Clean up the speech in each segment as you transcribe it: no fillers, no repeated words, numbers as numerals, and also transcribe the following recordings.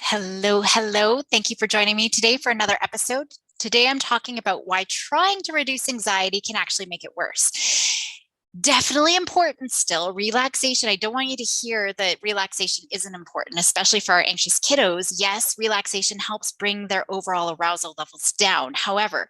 Hello, hello. Thank you for joining me today for another episode. Today I'm talking about why trying to reduce anxiety can actually make it worse. Definitely important still. Relaxation. I don't want you to hear that relaxation isn't important, especially for our anxious kiddos. Yes, relaxation helps bring their overall arousal levels down. However,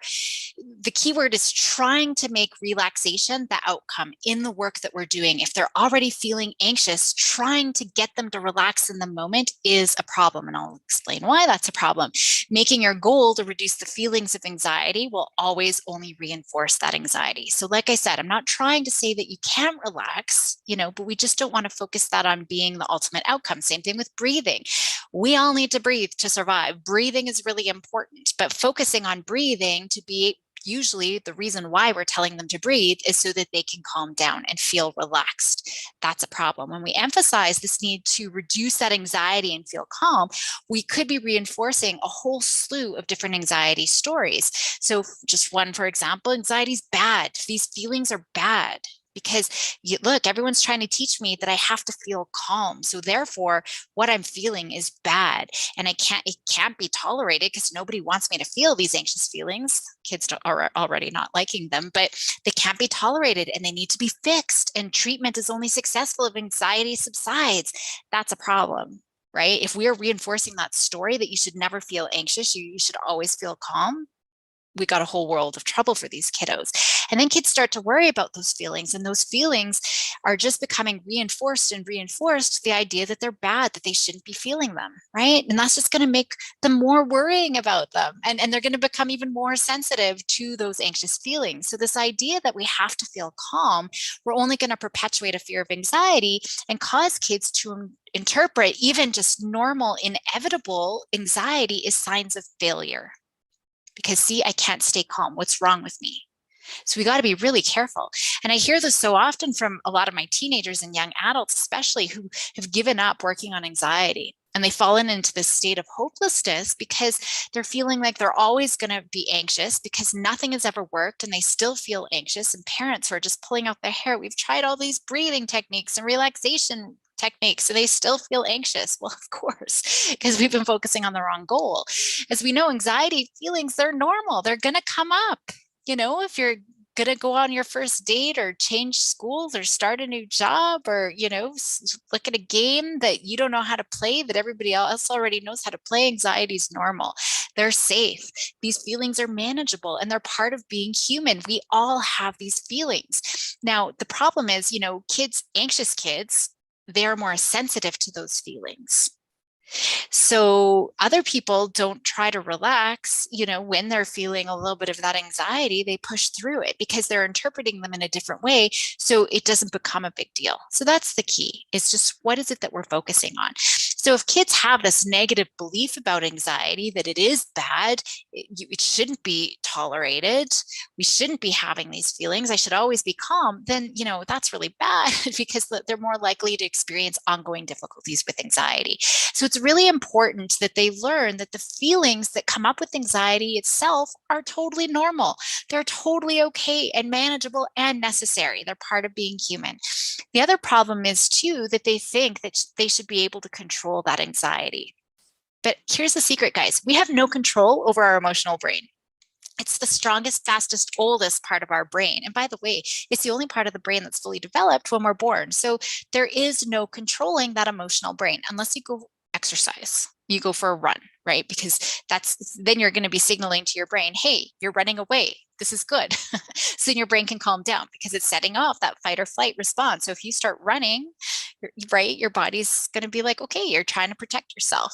the key word is trying to make relaxation the outcome in the work that we're doing. If they're already feeling anxious, trying to get them to relax in the moment is a problem. And I'll explain why that's a problem. Making your goal to reduce the feelings of anxiety will always only reinforce that anxiety. So, like I said, I'm not trying to say that you can't relax, but we just don't want to focus that on being the ultimate outcome. Same thing with breathing. We all need to breathe to survive. Breathing is really important, but focusing on breathing to be usually the reason why we're telling them to breathe is so that they can calm down and feel relaxed. That's a problem. When we emphasize this need to reduce that anxiety and feel calm, we could be reinforcing a whole slew of different anxiety stories. So just one, for example, anxiety is bad. These feelings are bad. Because look, everyone's trying to teach me that I have to feel calm. So therefore, what I'm feeling is bad. And it can't be tolerated because nobody wants me to feel these anxious feelings. Kids are already not liking them, but they can't be tolerated and they need to be fixed. And treatment is only successful if anxiety subsides. That's a problem, right? If we are reinforcing that story that you should never feel anxious, you should always feel calm, we got a whole world of trouble for these kiddos. And then kids start to worry about those feelings, and those feelings are just becoming reinforced and reinforced the idea that they're bad, that they shouldn't be feeling them, right? And that's just going to make them more worrying about them, and they're going to become even more sensitive to those anxious feelings. So this idea that we have to feel calm, we're only going to perpetuate a fear of anxiety and cause kids to interpret even just normal, inevitable anxiety as signs of failure. Because see, I can't stay calm. What's wrong with me? So we got to be really careful. And I hear this so often from a lot of my teenagers and young adults, especially who have given up working on anxiety. And they've fallen into this state of hopelessness because they're feeling like they're always going to be anxious because nothing has ever worked and they still feel anxious. And parents are just pulling out their hair. We've tried all these breathing techniques and relaxation techniques, so they still feel anxious. Well, of course, because we've been focusing on the wrong goal. As we know, anxiety feelings, they're normal. They're going to come up. If you're going to go on your first date or change schools or start a new job or, look at a game that you don't know how to play that everybody else already knows how to play, anxiety is normal. They're safe. These feelings are manageable and they're part of being human. We all have these feelings. Now, the problem is, anxious kids, they're more sensitive to those feelings. So other people don't try to relax, when they're feeling a little bit of that anxiety, they push through it because they're interpreting them in a different way. So it doesn't become a big deal. So that's the key. It's just, what is it that we're focusing on? So if kids have this negative belief about anxiety, that it is bad, it shouldn't be tolerated, we shouldn't be having these feelings, I should always be calm, then, that's really bad because they're more likely to experience ongoing difficulties with anxiety. So it's really important that they learn that the feelings that come up with anxiety itself are totally normal. They're totally okay and manageable and necessary. They're part of being human. The other problem is too that they think that they should be able to control that anxiety. But here's the secret, guys. We have no control over our emotional brain. It's the strongest, fastest, oldest part of our brain. And by the way, it's the only part of the brain that's fully developed when we're born. So there is no controlling that emotional brain unless you go exercise. You go for a run, right? Because then you're going to be signaling to your brain, hey, you're running away. This is good. So then your brain can calm down because it's setting off that fight or flight response. So if you start running, right, your body's going to be like, okay, you're trying to protect yourself.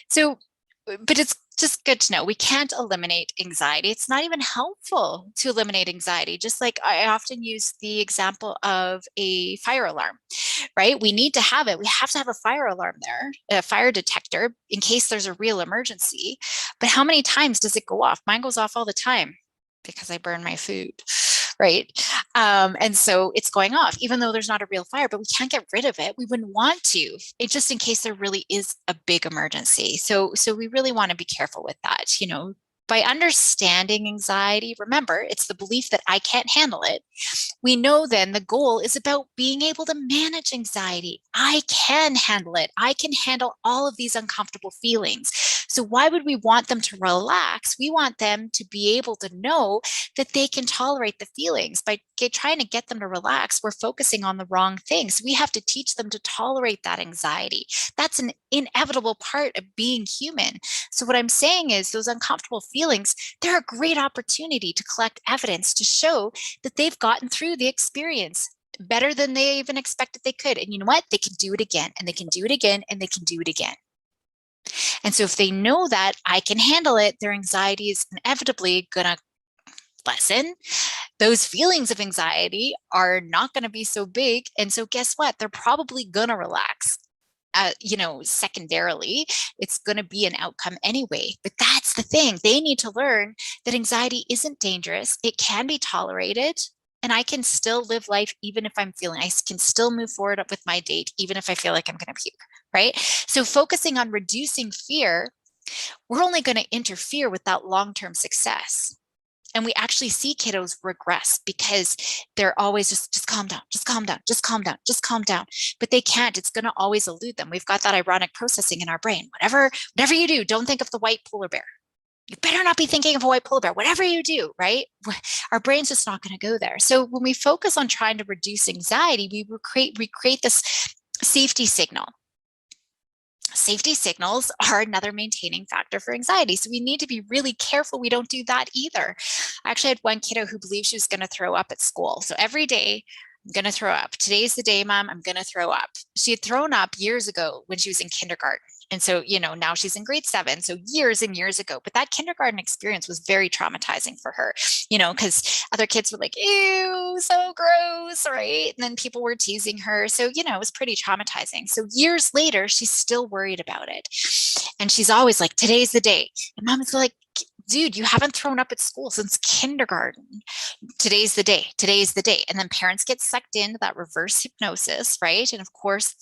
So, but it's just good to know we can't eliminate anxiety. It's not even helpful to eliminate anxiety. Just like I often use the example of a fire alarm, right? We need to have it. We have to have a fire alarm there, a fire detector in case there's a real emergency. But how many times does it go off? Mine goes off all the time because I burn my food, right? And so it's going off, even though there's not a real fire, but we can't get rid of it. We wouldn't want to, just in case there really is a big emergency. So we really want to be careful with that. By understanding anxiety, remember, it's the belief that I can't handle it. We know then the goal is about being able to manage anxiety. I can handle it. I can handle all of these uncomfortable feelings. So why would we want them to relax? We want them to be able to know that they can tolerate the feelings. By trying to get them to relax, we're focusing on the wrong things. We have to teach them to tolerate that anxiety. That's an inevitable part of being human. So what I'm saying is those uncomfortable feelings, they're a great opportunity to collect evidence to show that they've gotten through the experience better than they even expected they could. And you know what? They can do it again, and they can do it again, and they can do it again. And so if they know that I can handle it, their anxiety is inevitably going to lessen. Those feelings of anxiety are not going to be so big. And so guess what? They're probably going to relax. Secondarily, it's going to be an outcome anyway. But that's the thing. They need to learn that anxiety isn't dangerous. It can be tolerated. And I can still live life even if I can still move forward with my date, even if I feel like I'm going to puke, right? So focusing on reducing fear, we're only going to interfere with that long-term success. And we actually see kiddos regress because they're always just calm down, just calm down, just calm down, just calm down. But they can't. It's going to always elude them. We've got that ironic processing in our brain. Whatever you do, don't think of the white polar bear. You better not be thinking of a white polar bear, whatever you do, right? Our brain's just not going to go there. So when we focus on trying to reduce anxiety, we create this safety signal. Safety signals are another maintaining factor for anxiety. So we need to be really careful we don't do that either. I actually had one kiddo who believed she was going to throw up at school. So every day, I'm going to throw up. Today's the day, Mom, I'm going to throw up. She had thrown up years ago when she was in kindergarten. And so, now she's in grade 7, so years and years ago. But that kindergarten experience was very traumatizing for her, because other kids were like, ew, so gross, right? And then people were teasing her. So, it was pretty traumatizing. So years later, she's still worried about it. And she's always like, today's the day. And Mom's like, dude, you haven't thrown up at school since kindergarten. Today's the day. Today's the day. And then parents get sucked into that reverse hypnosis, right? And of course,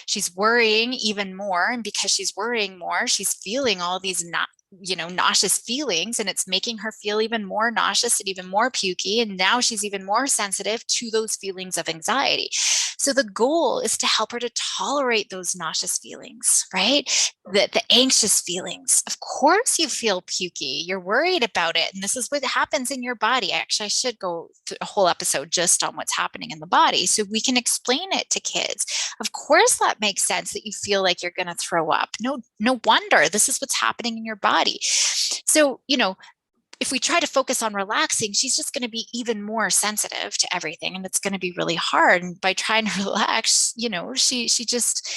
she's worrying even more. And because she's worrying more, she's feeling all these nauseous feelings, and it's making her feel even more nauseous and even more pukey. And now she's even more sensitive to those feelings of anxiety. So the goal is to help her to tolerate those nauseous feelings, right? The anxious feelings. Of course you feel pukey. You're worried about it. And this is what happens in your body. Actually, I should go through a whole episode just on what's happening in the body so we can explain it to kids. Of course that makes sense that you feel like you're going to throw up. No wonder. This is what's happening in your body. So, if we try to focus on relaxing, she's just going to be even more sensitive to everything, and it's going to be really hard. And by trying to relax, she just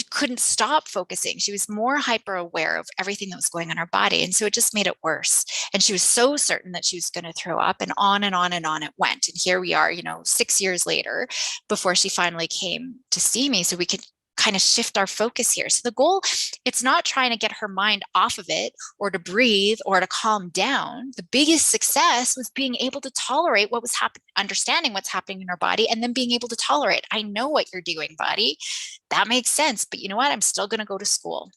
couldn't stop focusing. She was more hyper aware of everything that was going on in her body. And so it just made it worse. And she was so certain that she was going to throw up, and on and on and on it went. And here we are, 6 years later, before she finally came to see me so we could kind of shift our focus here. So the goal, it's not trying to get her mind off of it or to breathe or to calm down. The biggest success was being able to tolerate what was happening, understanding what's happening in her body, and then being able to tolerate. I know what you're doing, body. That makes sense. But you know what? I'm still going to go to school.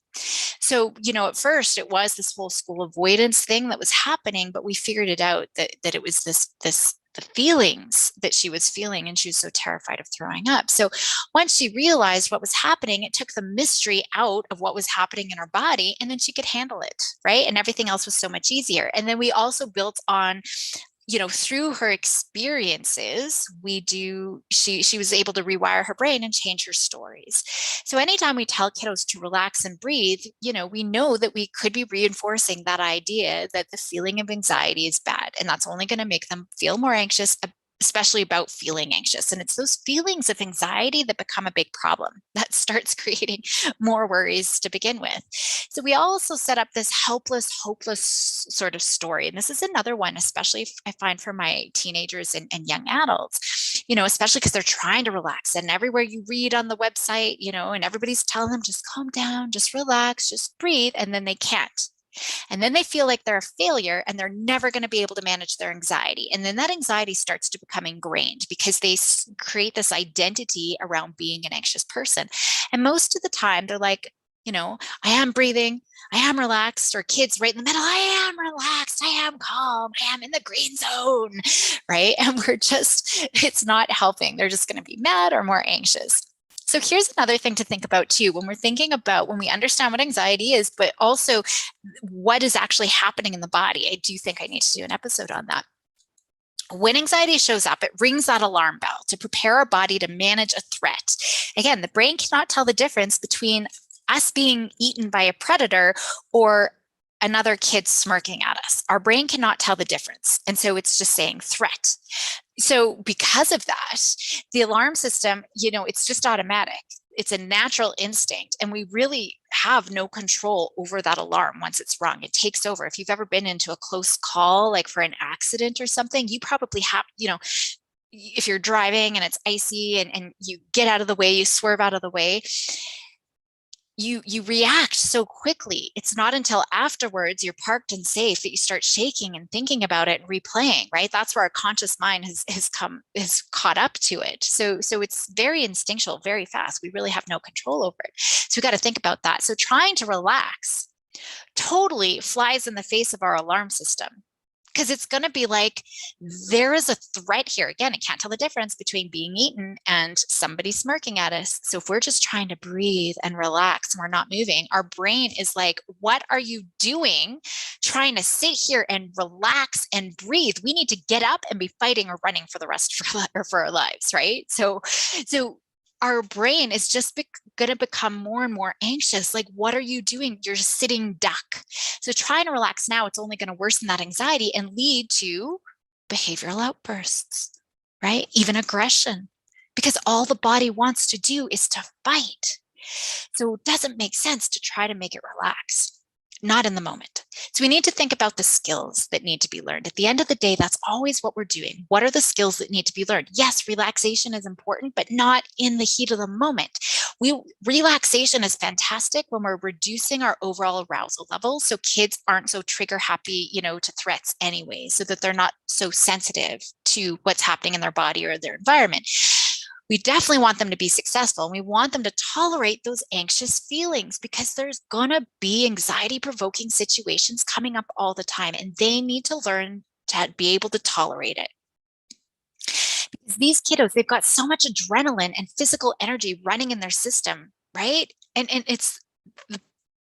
So, at first it was this whole school avoidance thing that was happening, but we figured it out that it was the feelings that she was feeling, and she was so terrified of throwing up. So once she realized what was happening, it took the mystery out of what was happening in her body, and then she could handle it, right? And everything else was so much easier. And then we also built on, through her experiences, she was able to rewire her brain and change her stories. So anytime we tell kiddos to relax and breathe, we know that we could be reinforcing that idea that the feeling of anxiety is bad, and that's only going to make them feel more anxious, especially about feeling anxious. And it's those feelings of anxiety that become a big problem that starts creating more worries to begin with. So we also set up this helpless, hopeless sort of story. And this is another one, especially I find for my teenagers and young adults, especially because they're trying to relax. And everywhere you read on the website, and everybody's telling them, just calm down, just relax, just breathe. And then they can't. And then they feel like they're a failure, and they're never going to be able to manage their anxiety. And then that anxiety starts to become ingrained because they create this identity around being an anxious person. And most of the time they're like, I am breathing, I am relaxed, or kids right in the middle, I am relaxed, I am calm, I am in the green zone, right? And it's not helping. They're just going to be mad or more anxious. So here's another thing to think about too, when we're thinking about when we understand what anxiety is, but also what is actually happening in the body. I do think I need to do an episode on that. When anxiety shows up, it rings that alarm bell to prepare our body to manage a threat. Again, the brain cannot tell the difference between us being eaten by a predator or another kid smirking at us. Our brain cannot tell the difference. And so it's just saying threat. So because of that, the alarm system, it's just automatic. It's a natural instinct, and we really have no control over that alarm once it's rung. It takes over. If you've ever been into a close call, like for an accident or something, you probably have, if you're driving and it's icy and you get out of the way, you swerve out of the way, you react so quickly. It's not until afterwards you're parked and safe that you start shaking and thinking about it and replaying, right? That's where our conscious mind has caught up to it. So it's very instinctual, very fast. We really have no control over it. So we got to think about that. So trying to relax totally flies in the face of our alarm system, because it's going to be like, there is a threat here. Again, it can't tell the difference between being eaten and somebody smirking at us. So if we're just trying to breathe and relax and we're not moving, our brain is like, what are you doing trying to sit here and relax and breathe? We need to get up and be fighting or running for the rest of our lives, right? So our brain is just going to become more and more anxious. Like, what are you doing? You're just sitting duck. So trying to relax now, it's only going to worsen that anxiety and lead to behavioral outbursts, right? Even aggression, because all the body wants to do is to fight. So it doesn't make sense to try to make it relax. Not in the moment. So we need to think about the skills that need to be learned. At the end of the day, that's always what we're doing. What are the skills that need to be learned? Yes, relaxation is important, but not in the heat of the moment. Relaxation is fantastic when we're reducing our overall arousal levels, so kids aren't so trigger happy, to threats anyway, so that they're not so sensitive to what's happening in their body or their environment. We definitely want them to be successful, and we want them to tolerate those anxious feelings, because there's going to be anxiety-provoking situations coming up all the time, and they need to learn to be able to tolerate it. Because these kiddos, they've got so much adrenaline and physical energy running in their system, right? And it's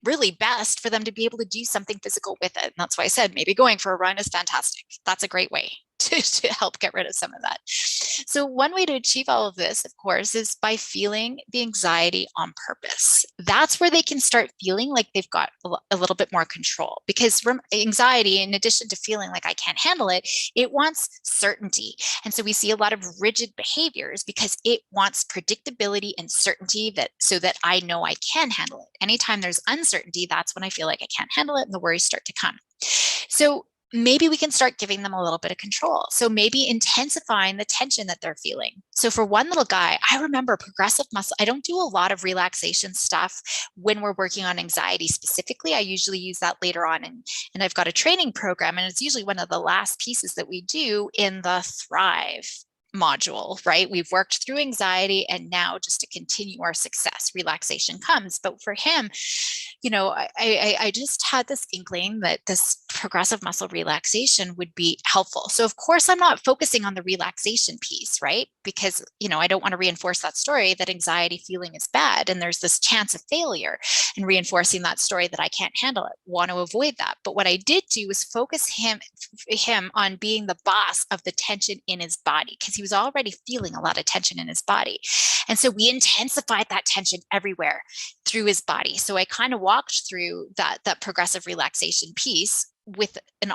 really best for them to be able to do something physical with it. And that's why I said maybe going for a run is fantastic. That's a great way to help get rid of some of that. So one way to achieve all of this, of course, is by feeling the anxiety on purpose. That's where they can start feeling like they've got a little bit more control, because anxiety, in addition to feeling like I can't handle it, it wants certainty. And so we see a lot of rigid behaviors because it wants predictability and certainty, so that I know I can handle it. Anytime there's uncertainty, that's when I feel like I can't handle it and the worries start to come. So maybe we can start giving them a little bit of control. So maybe intensifying the tension that they're feeling. So for one little guy, I remember progressive muscle. I don't do a lot of relaxation stuff when we're working on anxiety specifically. I usually use that later on. And I've got a training program, and it's usually one of the last pieces that we do in the Thrive module, right? We've worked through anxiety, and now just to continue our success, relaxation comes. But for him, I just had this inkling that this progressive muscle relaxation would be helpful. So of course, I'm not focusing on the relaxation piece, right? Because, I don't want to reinforce that story that anxiety feeling is bad, and there's this chance of failure, and reinforcing that story that I can't handle it. Want to avoid that. But what I did do was focus him on being the boss of the tension in his body, because he was already feeling a lot of tension in his body. And so we intensified that tension everywhere through his body. So I kind of walked through that progressive relaxation piece with an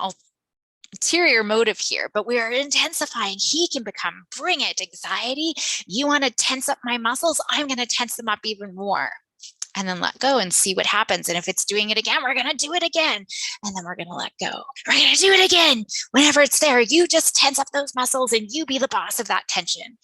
ulterior motive here, but we are intensifying. He can bring it, anxiety. You want to tense up my muscles? I'm going to tense them up even more. And then let go and see what happens. And if it's doing it again, we're going to do it again. And then we're going to let go. We're going to do it again. Whenever it's there, you just tense up those muscles and you be the boss of that tension,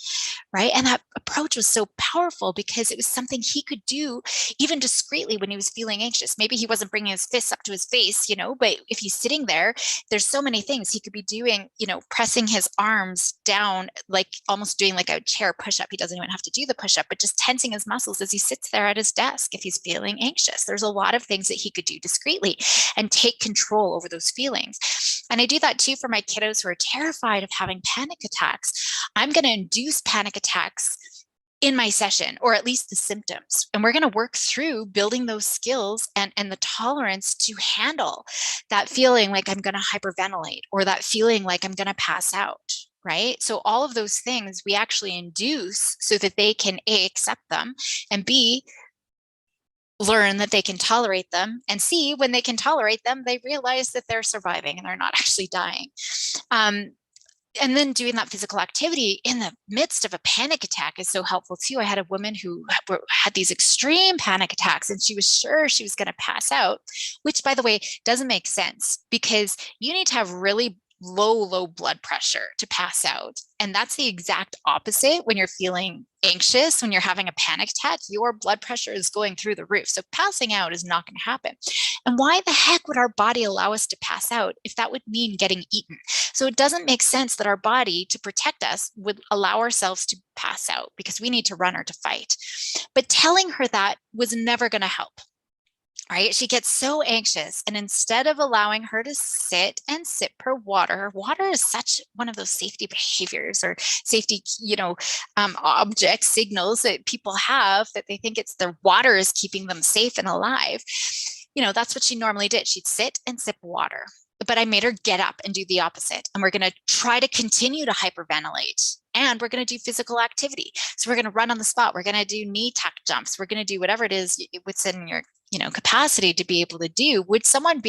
right? And that approach was so powerful because it was something he could do even discreetly when he was feeling anxious. Maybe he wasn't bringing his fists up to his face, but if he's sitting there, there's so many things he could be doing, pressing his arms down, like almost doing like a chair push-up. He doesn't even have to do the push-up, but just tensing his muscles as he sits there at his desk. If if he's feeling anxious. There's a lot of things that he could do discreetly and take control over those feelings. And I do that too for my kiddos who are terrified of having panic attacks. I'm going to induce panic attacks in my session, or at least the symptoms. And we're going to work through building those skills and the tolerance to handle that feeling like I'm going to hyperventilate, or that feeling like I'm going to pass out, right? So all of those things we actually induce so that they can A, accept them, and B, learn that they can tolerate them, and C, when they can tolerate them, they realize that they're surviving and they're not actually dying. And then doing that physical activity in the midst of a panic attack is so helpful too. I had a woman who had these extreme panic attacks and she was sure she was going to pass out, which, by the way, doesn't make sense, because you need to have really low blood pressure to pass out. And that's the exact opposite when you're feeling anxious. When you're having a panic attack, your blood pressure is going through the roof. So passing out is not going to happen. And why the heck would our body allow us to pass out if that would mean getting eaten? So it doesn't make sense that our body, to protect us, would allow ourselves to pass out, because we need to run or to fight. But telling her that was never going to help. Right? She gets so anxious, and instead of allowing her to sit and sip her water, water is such one of those safety behaviors or safety, object signals that people have, that they think it's their water is keeping them safe and alive. That's what she normally did. She'd sit and sip water. But I made her get up and do the opposite. And we're going to try to continue to hyperventilate. And we're going to do physical activity. So we're going to run on the spot. We're going to do knee tuck jumps. We're going to do whatever it is what's in your capacity to be able to do. Would someone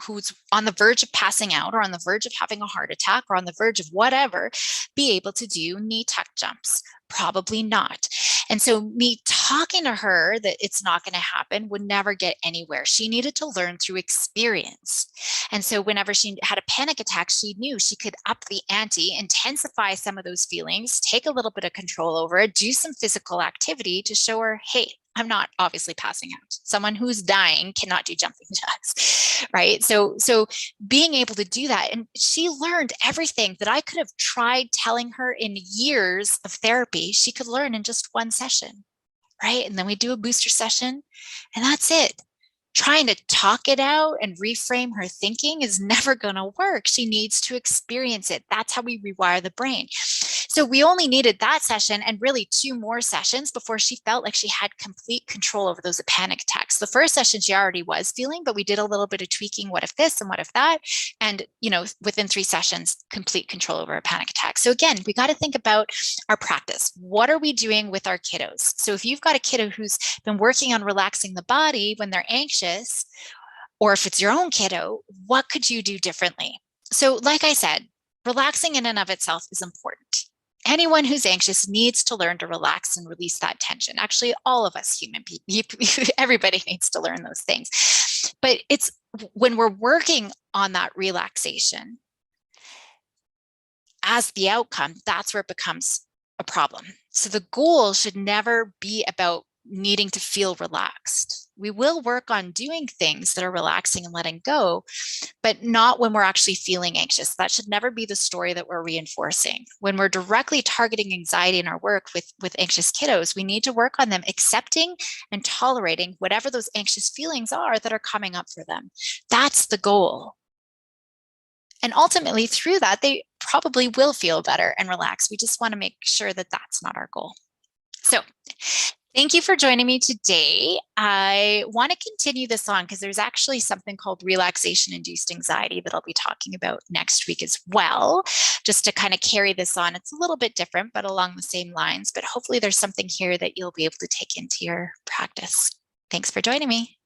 who's on the verge of passing out, or on the verge of having a heart attack, or on the verge of whatever, be able to do knee tuck jumps? Probably not. And so me talking to her that it's not going to happen would never get anywhere. She needed to learn through experience. And so whenever she had a panic attack, she knew she could up the ante, intensify some of those feelings, take a little bit of control over it, do some physical activity to show her, hey, I'm not obviously passing out. Someone who's dying cannot do jumping jacks, right? So being able to do that, and she learned everything that I could have tried telling her in years of therapy, she could learn in just one session, right? And then we do a booster session, and that's it. Trying to talk it out and reframe her thinking is never going to work. She needs to experience it. That's how we rewire the brain. So we only needed that session and really 2 more sessions before she felt like she had complete control over those panic attacks. The first session she already was feeling, but we did a little bit of tweaking. What if this and what if that? And, within 3 sessions, complete control over a panic attack. So again, we got to think about our practice. What are we doing with our kiddos? So if you've got a kiddo who's been working on relaxing the body when they're anxious, or if it's your own kiddo, what could you do differently? So like I said, relaxing in and of itself is important. Anyone who's anxious needs to learn to relax and release that tension. Actually, all of us human beings, everybody needs to learn those things. But it's when we're working on that relaxation as the outcome, that's where it becomes a problem. So the goal should never be about needing to feel relaxed. We will work on doing things that are relaxing and letting go, but not when we're actually feeling anxious. That should never be the story that we're reinforcing. When we're directly targeting anxiety in our work with anxious kiddos, we need to work on them accepting and tolerating whatever those anxious feelings are that are coming up for them. That's the goal. And ultimately, through that, they probably will feel better and relax. We just want to make sure that that's not our goal. So thank you for joining me today. I want to continue this on because there's actually something called relaxation-induced anxiety that I'll be talking about next week as well, just to kind of carry this on. It's a little bit different, but along the same lines. But hopefully there's something here that you'll be able to take into your practice. Thanks for joining me.